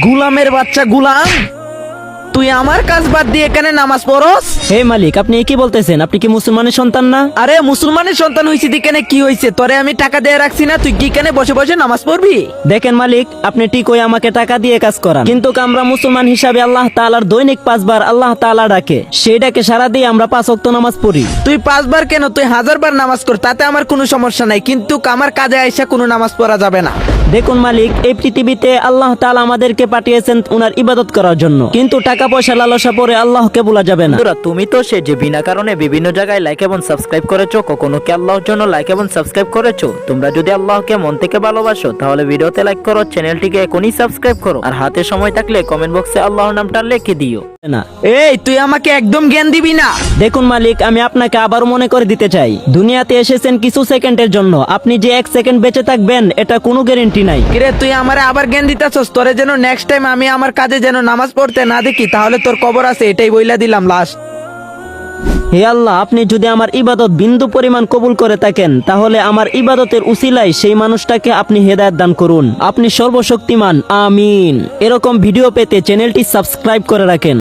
গুলামের বাচ্চা গুলাম, তুই আমার কাজ বাদ দিয়ে এখানে নামাজ পড়স? হে মালিক, আপনি কি বলতেছেন? আপনি কি মুসলমানের সন্তান না? আরে মুসলমানের সন্তান হয়েছি দিকেনে কি হয়েছে? তোরে আমি টাকা দিয়ে রাখছি না, তুই কি এখানে বসে বসে নামাজ পড়বি? দেখেন মালিক, আপনি ঠিকই আমাকে টাকা দিয়ে কাজ করান, কিন্তু আমরা মুসলমান হিসাবে আল্লাহ তাআলার দৈনিক 5 বার আল্লাহ তাআলা ডাকে, সেই ডাকে সারা দিয়ে আমরা 5 ওয়াক্ত নামাজ পড়ি। তুই 5 বার কেন, তুই 1000 বার নামাজ কর, তাতে আমার কোনো সমস্যা নাই, কিন্তু আমার কাজে আইসা কোনো নামাজ পড়া যাবে না। দেখুন মালিক, এই পৃথিবীতে আল্লাহ তাআলা আমাদেরকে পাঠিয়েছেন উনার ইবাদত করার জন্য, কিন্তু টাকা পয়সা লালসা পরে আল্লাহকে ভোলা যাবে না। বন্ধুরা, তুমি তো সে যে বিনা কারণে বিভিন্ন জায়গায় লাইক এবং সাবস্ক্রাইব করেছো, কখনো কি আল্লাহর জন্য লাইক এবং সাবস্ক্রাইব করেছো? তোমরা যদি আল্লাহকে মন থেকে ভালোবাসো তাহলে ভিডিওতে লাইক করো, চ্যানেলটিকে এখনই সাবস্ক্রাইব করো, আর হাতে সময় থাকলে কমেন্ট বক্সে আল্লাহর নামটা লিখে দিও। না, এই তুই আমাকে একদম জ্ঞান দিবি না। দেখুন মালিক, আমি আপনাকে আবার মনে করে দিতে চাই, দুনিয়াতে এসেছেন কিছু সেকেন্ডের জন্য, আপনি যে 1 সেকেন্ড বেঁচে থাকবেন এটা কোনো গ্যারান্টি নাই। কিরে তুই আমারে আবার জ্ঞান দিতেছস? তোরে যেন নেক্সট টাইম আমি আমার কাজে যেন নামাজ পড়তে না দেখি, তাহলে তোর কবর আছে, এটাই বইলা দিলাম লাস্ট। হে আল্লাহ, আপনি যদি আমার ইবাদত বিন্দু পরিমাণ কবুল করে থাকেন, তাহলে আমার ইবাদতের উসিলায় সেই মানুষটাকে আপনি হেদায়েত দান করুন। আপনি সর্বশক্তিমান, আমিন। এরকম ভিডিও পেতে চ্যানেলটি সাবস্ক্রাইব করে রাখেন।